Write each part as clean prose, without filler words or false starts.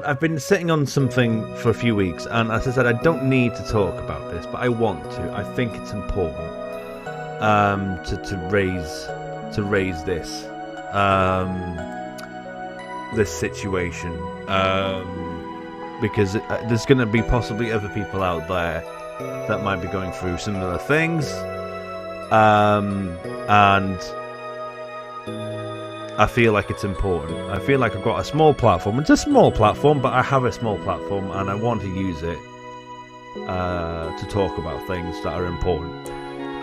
I've been sitting on something for a few weeks, and as I said, I don't need to talk about this, but I want to. I think it's important to raise this this situation, because there's going to be possibly other people out there that might be going through similar things, and I feel like it's important. I feel like I've got a small platform. It's a small platform, but I have a small platform, and I want to use it to talk about things that are important.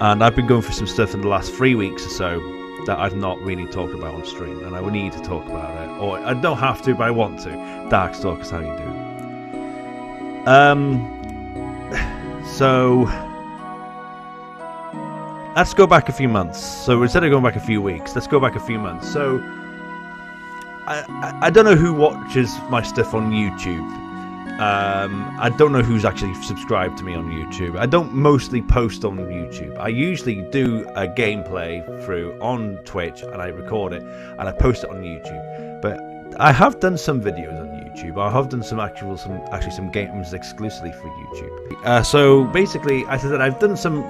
And I've been going through some stuff in the last 3 weeks or so that I've not really talked about on stream, and I will need to talk about it. Or I don't have to, but I want to. Darkstalkers, how you doing? So let's go back a few months. So instead of going back a few weeks, let's go back a few months. So I don't know who watches my stuff on YouTube. I don't know who's actually subscribed to me on YouTube. I don't mostly post on YouTube. I usually do a gameplay through on Twitch, and I record it and I post it on YouTube. But I have done some videos on YouTube. I have done some games exclusively for YouTube. So basically, as I said, I've done some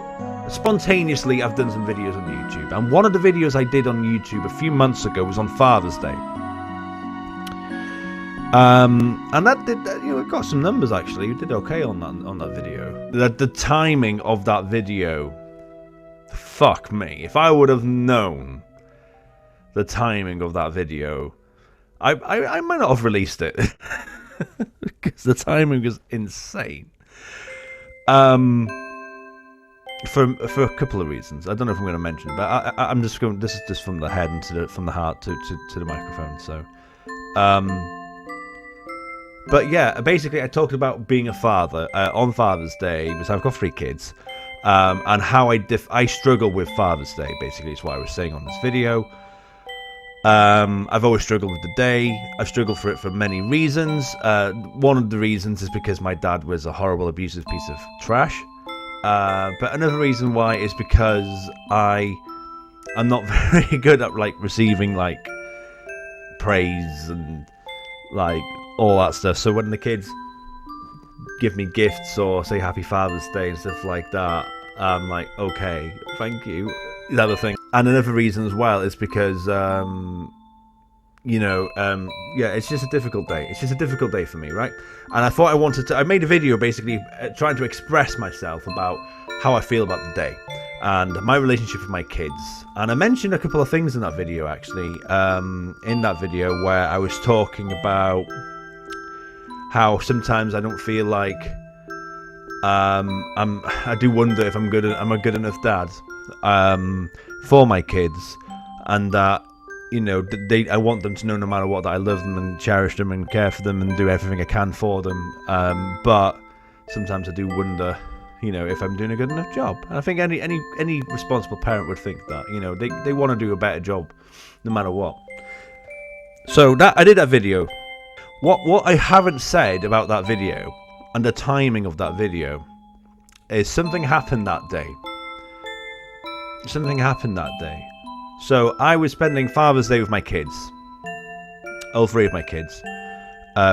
spontaneously. I've done some videos on YouTube, and one of the videos I did on YouTube a few months ago was on Father's Day. And that did, it got some numbers actually. We did okay on that video. The timing of that video, fuck me. If I would have known the timing of that video, I might not have released it because the timing was insane. For a couple of reasons. I don't know if I'm going to mention it, but I'm just going. This is just from the head and from the heart to the microphone. So, but yeah, basically, I talked about being a father on Father's Day because I've got 3 kids, and how I struggle with Father's Day. Basically, is what I was saying on this video. I've always struggled with the day. I've struggled for it for many reasons. One of the reasons is because my dad was a horrible, abusive piece of trash. But another reason why is because I'm not very good at receiving praise and all that stuff. So when the kids give me gifts or say Happy Father's Day and stuff like that, I'm like, okay, thank you. The other thing, and another reason as well is because it's just a difficult day. It's just a difficult day for me, right? And I thought I made a video basically trying to express myself about how I feel about the day and my relationship with my kids. And I mentioned a couple of things in that video actually, where I was talking about how sometimes I don't feel like I do wonder if I'm a good enough dad for my kids, and that I want them to know no matter what that I love them and cherish them and care for them and do everything I can for them. But sometimes I do wonder, if I'm doing a good enough job. And I think any responsible parent would think that, they want to do a better job no matter what. So that I did that video. What I haven't said about that video and the timing of that video is something happened that day. So I was spending Father's Day with my kids. All 3 of my kids.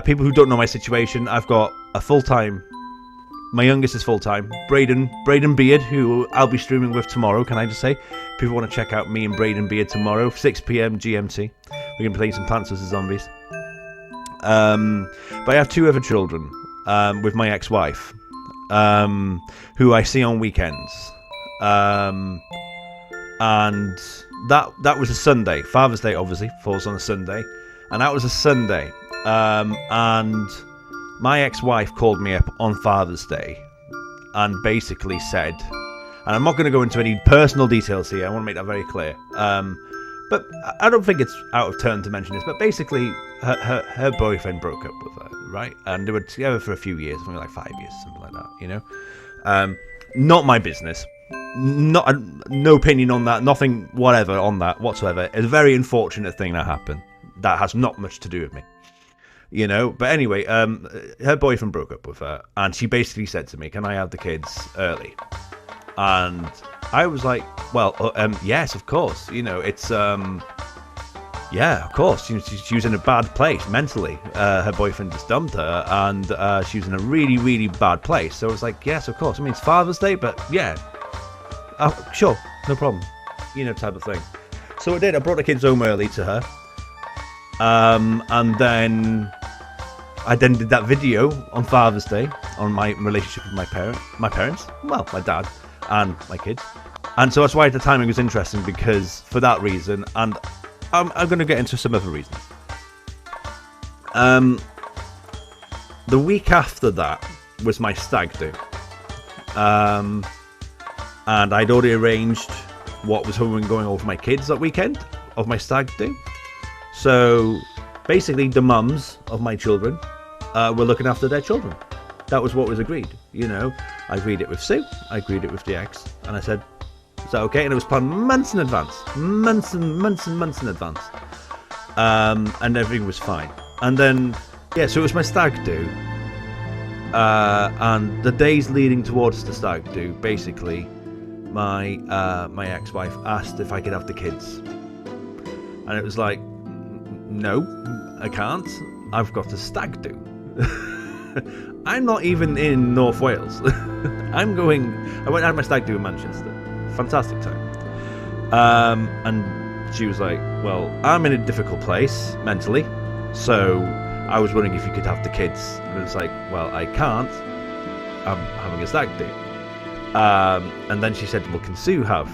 People who don't know my situation, I've got a full-time. My youngest is full-time. Braden Beard, who I'll be streaming with tomorrow, can I just say? People want to check out me and Braden Beard tomorrow, 6 p.m. GMT. We're going to play some Plants vs. Zombies. But I have 2 other children with my ex-wife, who I see on weekends. And that was a Sunday. Father's Day obviously falls on a Sunday, and that was a Sunday. And my ex-wife called me up on Father's Day and basically said, and I'm not going to go into any personal details here, I want to make that very clear, but I don't think it's out of turn to mention this, but basically her boyfriend broke up with her, right? And they were together for a few years, something like 5 years, something like that, not my business. No opinion on that, nothing whatever on that whatsoever. It's a very unfortunate thing that happened. That has not much to do with me. But anyway, her boyfriend broke up with her, and she basically said to me, can I have the kids early? And I was like, well, yes, of course. It's Yeah, of course. She was in a bad place mentally. Her boyfriend just dumped her, and she was in a really, really bad place. So it was like, yes, of course. I mean, it's Father's Day, but yeah, sure, no problem. Type of thing. So I did. I brought the kids home early to her, and then I did that video on Father's Day on my relationship with my parents, well, my dad and my kids. And so that's why the timing was interesting, because for that reason, and I'm going to get into some other reasons. The week after that was my stag do. And I'd already arranged what was going on with my kids that weekend of my stag do. So basically the mums of my children were looking after their children. That was what was agreed. I agreed it with Sue, I agreed it with the ex, and I said, is that okay? And it was planned months in advance. Months and months and months in advance. And everything was fine. And then, yeah, so it was my stag do. And the days leading towards the stag do, basically, my ex-wife asked if I could have the kids. And it was like, no, I can't. I've got a stag do. I'm not even in North Wales. I went and had my stag do in Manchester. Fantastic time. And she was like, well, I'm in a difficult place mentally, so I was wondering if you could have the kids. And it was like, well, I can't. I'm having a stag do. And then she said, well, can Sue have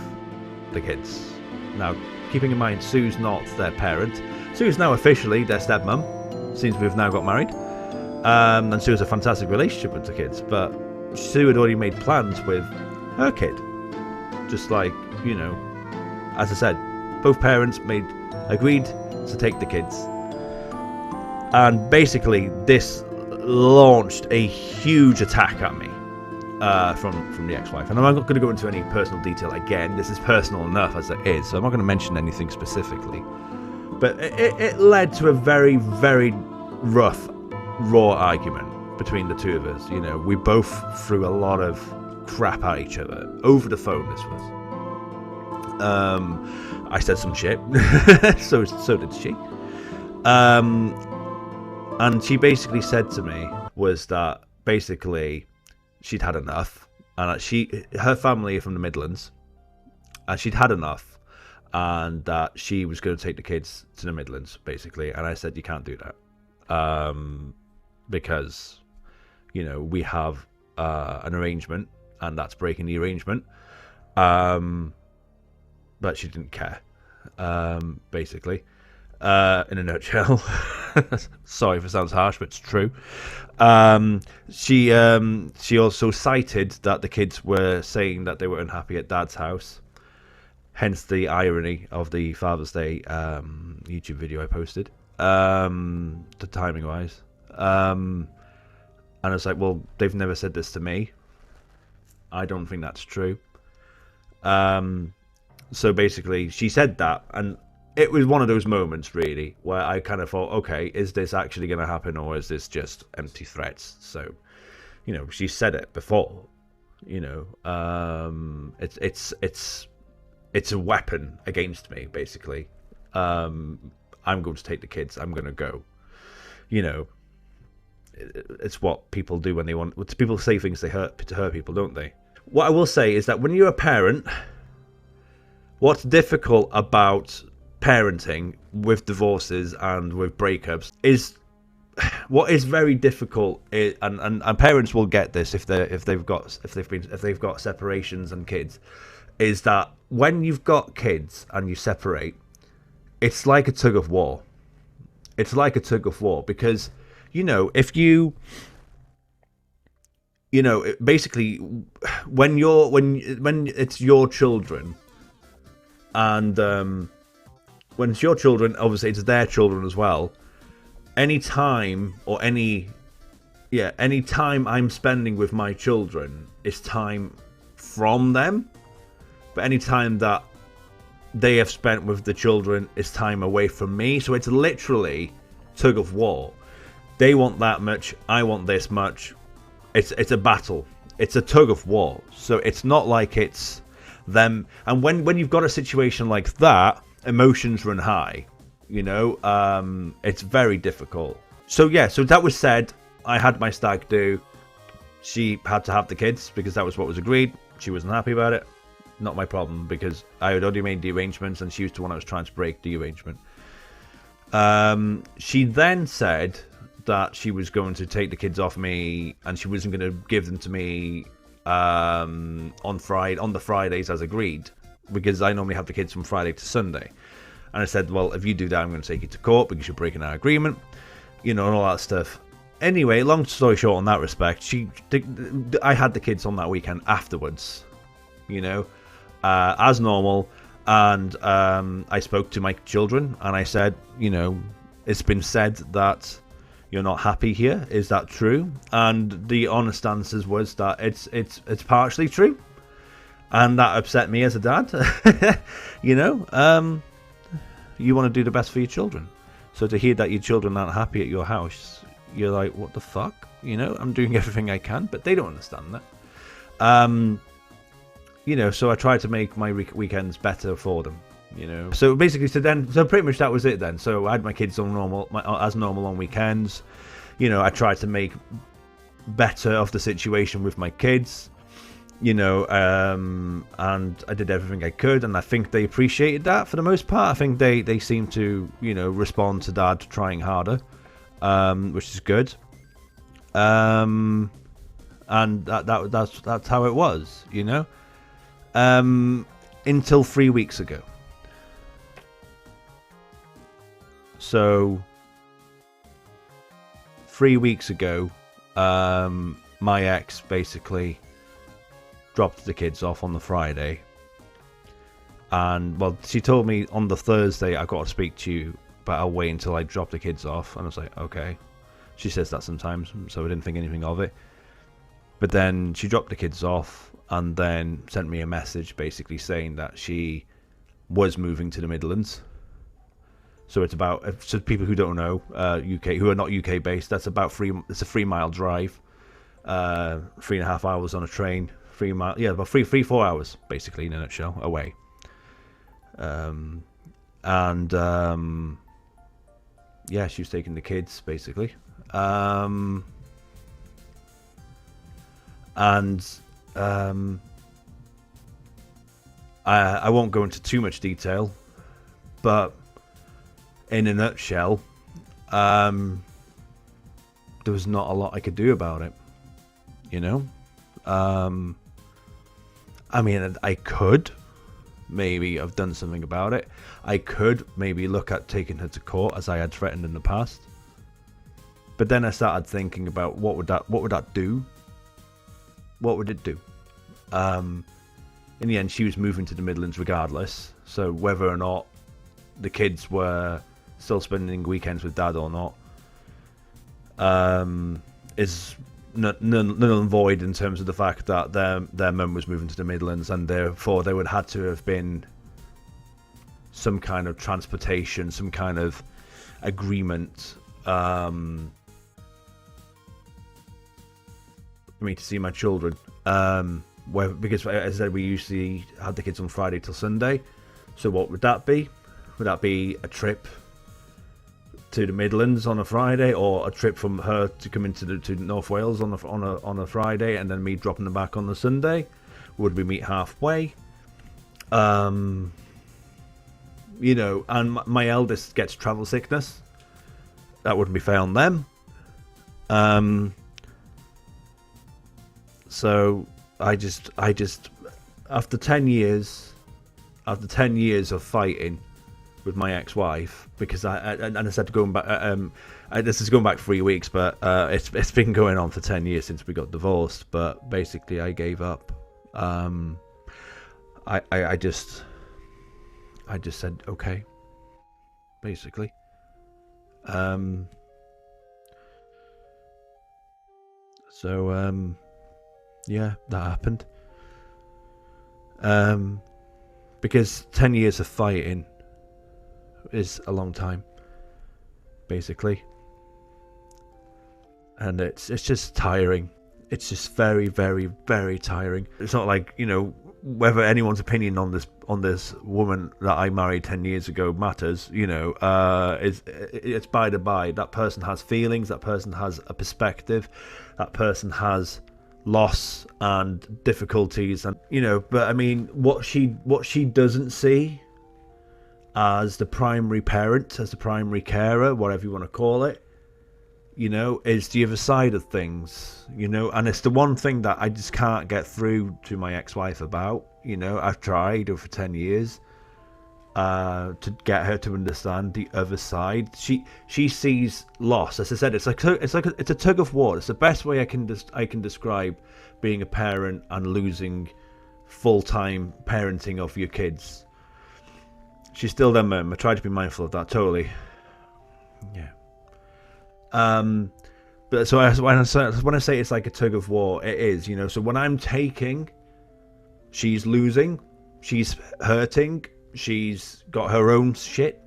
the kids? Now, keeping in mind, Sue's not their parent. Sue's now officially their stepmom, since we've now got married. And Sue has a fantastic relationship with the kids, but Sue had already made plans with her kid. Just like, as I said, both parents agreed to take the kids. And basically, this launched a huge attack at me from the ex-wife. And I'm not going to go into any personal detail again. This is personal enough as it is, so I'm not going to mention anything specifically. But it led to a very, very rough, raw argument between the two of us. We both threw a lot of crap at each other over the phone. This was I said some shit. so did she. And she basically said to me was that basically she'd had enough, and her family are from the Midlands, and she'd had enough, and that she was going to take the kids to the Midlands basically. And I said, you can't do that, because we have an arrangement, and that's breaking the arrangement. But she didn't care, basically, in a nutshell. Sorry if it sounds harsh, but it's true. She also cited that the kids were saying that they were unhappy at Dad's house, hence the irony of the Father's Day YouTube video I posted, the timing wise. And I was like, well, they've never said this to me. I don't think that's true. So basically, she said that, and it was one of those moments, really, where I kind of thought, okay, is this actually going to happen, or is this just empty threats? So, she said it before. It's a weapon against me, basically. I'm going to take the kids. I'm going to go. It's what people do when they want. People say things to hurt people, don't they? What I will say is that when you're a parent, what's difficult about parenting with divorces and with breakups is what is very difficult is, and parents will get this if they've got separations and kids, is that when you've got kids and you separate, it's like a tug of war. It's like a tug of war, because if basically when it's your children, and when it's your children, obviously it's their children as well. Any time I'm spending with my children is time from them, but any time that they have spent with the children is time away from me. So it's literally tug of war. They want that much, I want this much. It's a battle. It's a tug of war. So it's not like it's them. And when you've got a situation like that, emotions run high. It's very difficult. So yeah, so that was said. I had my stag do. She had to have the kids because that was what was agreed. She wasn't happy about it. Not my problem, because I had already made the arrangements and she was the one that was trying to break the arrangement. She then said that she was going to take the kids off me and she wasn't going to give them to me on the Fridays as agreed, because I normally have the kids from Friday to Sunday. And I said, well, if you do that, I'm going to take you to court because you're breaking our agreement, and all that stuff. Anyway, long story short, on that respect, I had the kids on that weekend afterwards, as normal. And I spoke to my children and I said, it's been said that you're not happy here. Is that true? And the honest answer was that it's partially true. And that upset me as a dad. You want to do the best for your children. So to hear that your children aren't happy at your house, you're like, what the fuck? I'm doing everything I can, but they don't understand that. So I tried to make my weekends better for them, So basically, so pretty much that was it then. So I had my kids on as normal on weekends. I tried to make better of the situation with my kids, and I did everything I could, and I think they appreciated that for the most part. I think they seem to, respond to Dad trying harder, which is good. And that's how it was, until 3 weeks ago. So 3 weeks ago, my ex basically dropped the kids off on the Friday, and well, she told me on the Thursday, I got to speak to you, but I'll wait until I drop the kids off. And I was like, okay. She says that sometimes, so I didn't think anything of it. But then she dropped the kids off and then sent me a message basically saying that she was moving to the Midlands. So it's about, so people who don't know, UK, who are not UK based, that's about it's a 3 mile drive, 3.5 hours on a train, 3 mile, yeah, about 4 hours basically in a nutshell away. Yeah, she was taking the kids basically. I won't go into too much detail, but in a nutshell, there was not a lot I could do about it, I mean, I could maybe have done something about it. I could maybe look at taking her to court, as I had threatened in the past. But then I started thinking about what would that do? What would it do? In the end, she was moving to the Midlands regardless. So whether or not the kids were still spending weekends with Dad or not, is null and void in terms of the fact that their mum was moving to the Midlands, and therefore there would have had to have been some kind of transportation, some kind of agreement for me to see my children. Because as I said, we usually had the kids on Friday till Sunday. So what would that be? Would that be a trip to the Midlands on a Friday, or a trip from her to come to North Wales on a Friday, and then me dropping them back on the Sunday? Would we meet halfway? And my eldest gets travel sickness. That wouldn't be fair on them. So I just after 10 years of fighting with my ex-wife, because I said going back, this is going back 3 weeks, but it's been going on for 10 years since we got divorced. But basically, I gave up. I just said okay, basically. Yeah, that happened. Because 10 years of fighting is a long time, basically. And it's just tiring. It's just very, very, very tiring. It's not like, whether anyone's opinion on this woman that I married 10 years ago matters, it's by the by. That person has feelings, that person has a perspective, that person has loss and difficulties, and but I mean, what she doesn't see as the primary parent, as the primary carer, whatever you want to call it, is the other side of things, and it's the one thing that I just can't get through to my ex-wife about. I've tried over 10 years to get her to understand the other side. She sees loss. As I said, it's a tug of war. It's the best way I can describe being a parent and losing full-time parenting of your kids. She's still there, mum. I try to be mindful of that. Totally. Yeah. But so when I say it's like a tug of war, it is, so when I'm taking, she's losing, she's hurting, she's got her own shit,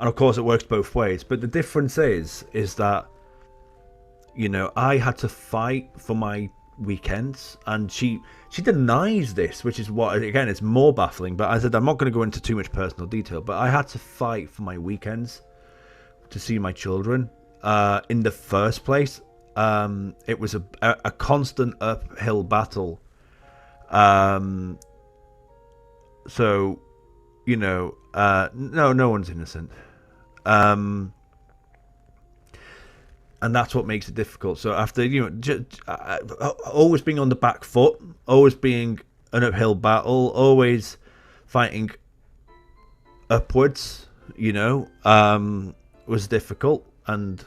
and of course it works both ways. But the difference is that, I had to fight for my weekends, and she denies this, which is what, again, it's more baffling. But I said, I'm not going to go into too much personal detail, but I had to fight for my weekends to see my children. In the first place, it was a constant uphill battle. So, no one's innocent. And that's what makes it difficult. So after, always being on the back foot, always being an uphill battle, always fighting upwards, was difficult. And,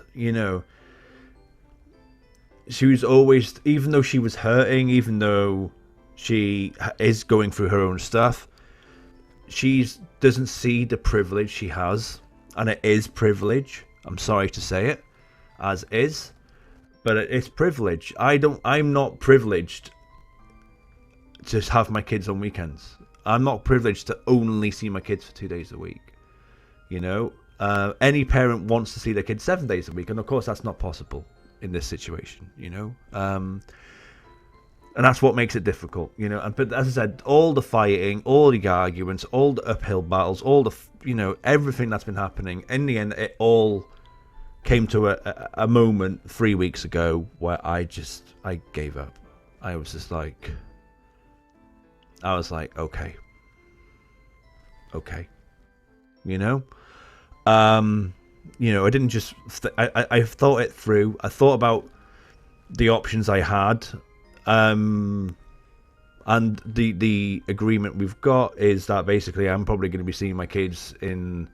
she was always, even though she was hurting, even though she is going through her own stuff, she doesn't see the privilege she has. And it is privilege. I'm sorry to say it, as is, but it's privilege. I'm not privileged to have my kids on weekends. I'm not privileged to only see my kids for 2 days a week. Any parent wants to see their kids 7 days a week, and of course that's not possible in this situation, and that's what makes it difficult, but as I said, all the fighting, all the arguments, all the uphill battles, all the everything that's been happening, in the end it all came to a moment 3 weeks ago where I gave up. I was like, okay, I didn't just, I thought it through. I thought about the options I had, and the agreement we've got is that basically I'm probably going to be seeing my kids in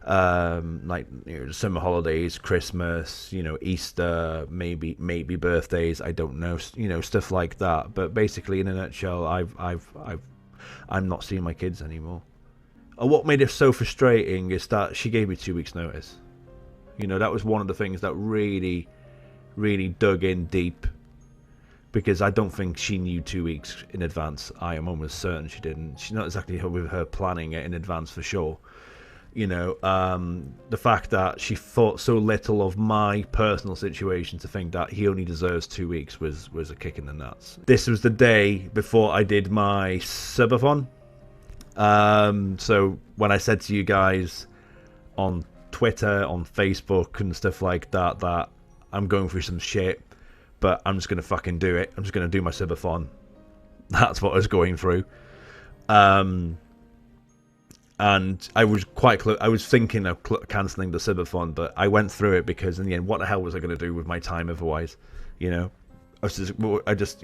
summer holidays, Christmas, Easter, maybe birthdays, I don't know, stuff like that. But basically, in a nutshell, I'm not seeing my kids anymore. And what made it so frustrating is that she gave me 2 weeks' notice. That was one of the things that really, really dug in deep, because I don't think she knew 2 weeks in advance. I am almost certain she didn't. She's not exactly with her planning it in advance for sure. The fact that she thought so little of my personal situation to think that he only deserves 2 weeks was a kick in the nuts. This was the day before I did my subathon. So when I said to you guys on Twitter, on Facebook and stuff like that, that I'm going through some shit, but I'm just going to fucking do it. I'm just going to do my subathon. That's what I was going through. And I was quite close. I was thinking of cancelling the subathon, but I went through it because in the end, what the hell was I going to do with my time otherwise? I just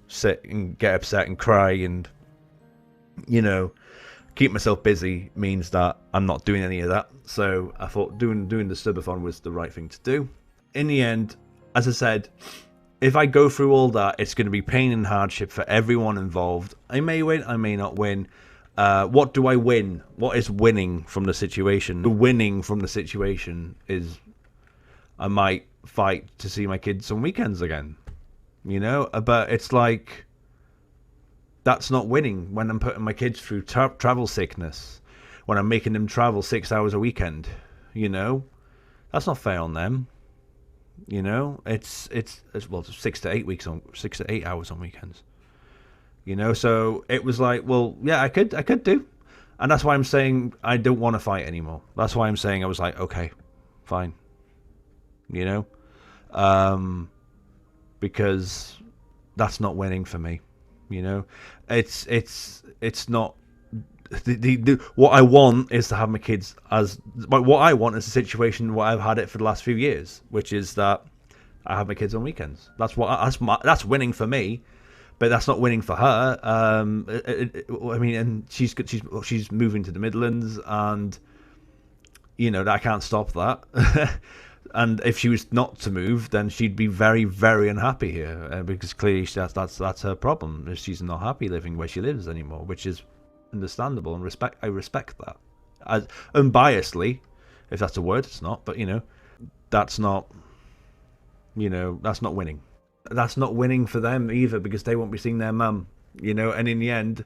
sit and get upset and cry and, keep myself busy means that I'm not doing any of that. So I thought doing the subathon was the right thing to do. In the end, as I said, if I go through all that, it's going to be pain and hardship for everyone involved. I may win, I may not win. What do I win? What is winning from the situation? The winning from the situation is I might fight to see my kids on weekends again. But it's like, that's not winning when I'm putting my kids through travel sickness, when I'm making them travel 6 hours a weekend. That's not fair on them. It's 6 to 8 hours on weekends. you know. So it was like, well, yeah, I could do, and that's why I'm saying I don't want to fight anymore. That's why I'm saying I was like, okay, fine, you know, because that's not winning for me, you know. It's not. What I want is to have my kids as what I want is a situation where I've had it for the last few years, which is that I have my kids on weekends. That's winning for me, but that's not winning for her. I mean, and she's moving to the Midlands, and you know I can't stop that. And if she was not to move, then she'd be very, very unhappy here, because clearly that's her problem. She's not happy living where she lives anymore, which is understandable, and I respect that. As unbiasedly, if that's a word, it's not. But you know, that's not winning. That's not winning for them either, because they won't be seeing their mum. You know, and in the end,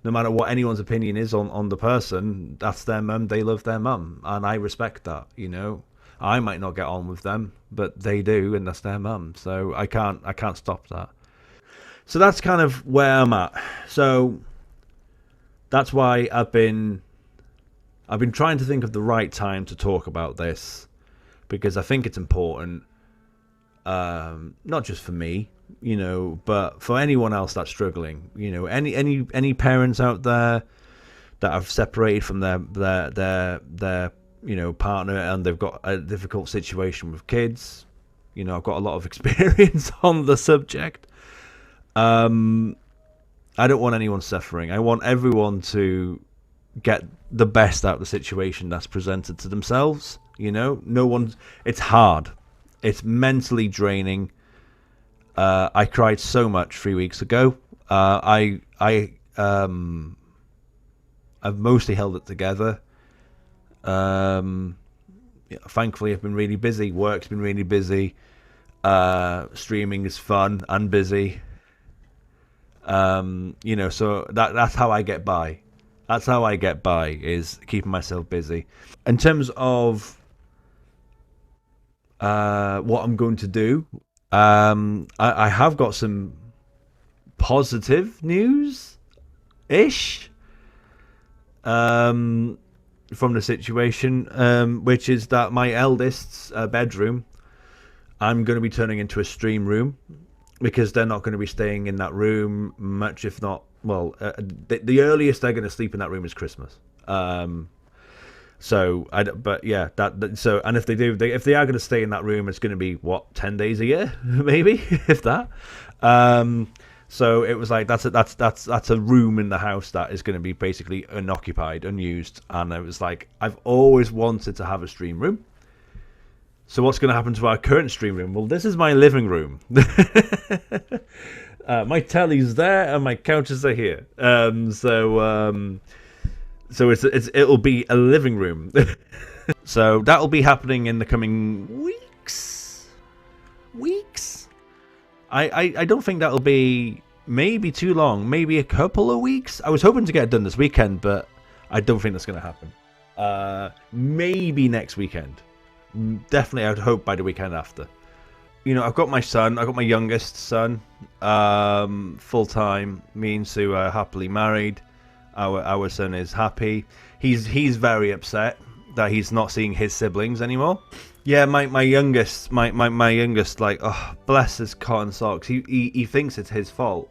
no matter what anyone's opinion is on the person, that's their mum. They love their mum, and I respect that. You know. I might not get on with them, but they do, and that's their mum. So I can't stop that. So that's kind of where I'm at. So that's why I've been trying to think of the right time to talk about this, because I think it's important, not just for me, you know, but for anyone else that's struggling. You know, any parents out there that have separated from their you know, partner, and they've got a difficult situation with kids. You know, I've got a lot of experience on the subject. I don't want anyone suffering. I want everyone to get the best out of the situation that's presented to themselves. You know, it's hard. It's mentally draining. I cried so much 3 weeks ago. I've mostly held it together. Thankfully I've been really busy. Work's been really busy. Streaming is fun and busy. You know, so that's how I get by. That's how I get by, is keeping myself busy. In terms of what I'm going to do, I have got some positive news ish. From the situation, which is that my eldest's bedroom, I'm going to be turning into a stream room, because they're not going to be staying in that room much, if not, well, the earliest they're going to sleep in that room is Christmas. So but yeah, so, and if they do, if they are going to stay in that room, it's going to be 10 days a year, maybe, if that. So it was like that's a room in the house that is going to be basically unoccupied, unused, and it was like I've always wanted to have a stream room. So what's going to happen to our current stream room? Well, this is my living room. My telly's there and my couches are here. So it'll be a living room. So that'll be happening in the coming weeks. I don't think that'll be maybe too long. Maybe a couple of weeks. I was hoping to get it done this weekend, but I don't think that's going to happen. Maybe next weekend. Definitely, I'd hope by the weekend after. You know, I've got my son. I've got my youngest son, full time. Me and Sue are happily married. Our son is happy. He's very upset that he's not seeing his siblings anymore. Yeah, my youngest, like, oh, bless his cotton socks. He thinks it's his fault,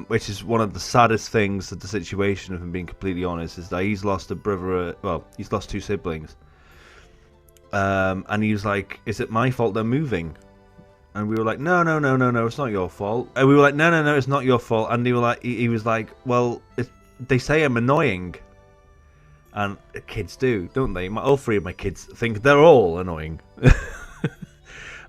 which is one of the saddest things of the situation. If I'm being completely honest, is that he's lost a brother. Well, he's lost two siblings, and he was like, "Is it my fault they're moving?" And we were like, "No, it's not your fault." And we were like, "No, it's not your fault." And he was like, "Well, they say I'm annoying." And kids do, don't they? All three of my kids think they're all annoying.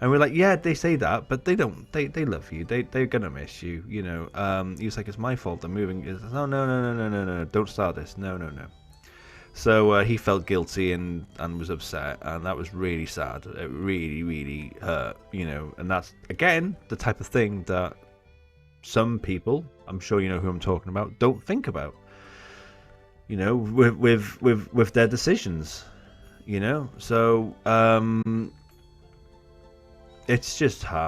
And we're like, yeah, they say that, but they don't. They love you. They're gonna miss you. You know. He was like, it's my fault. They're moving. No. Don't start this. No. So he felt guilty and was upset, and that was really sad. It really hurt. You know. And that's again the type of thing that some people, I'm sure you know who I'm talking about, don't think about. You know, with their decisions, you know. So it's just hard.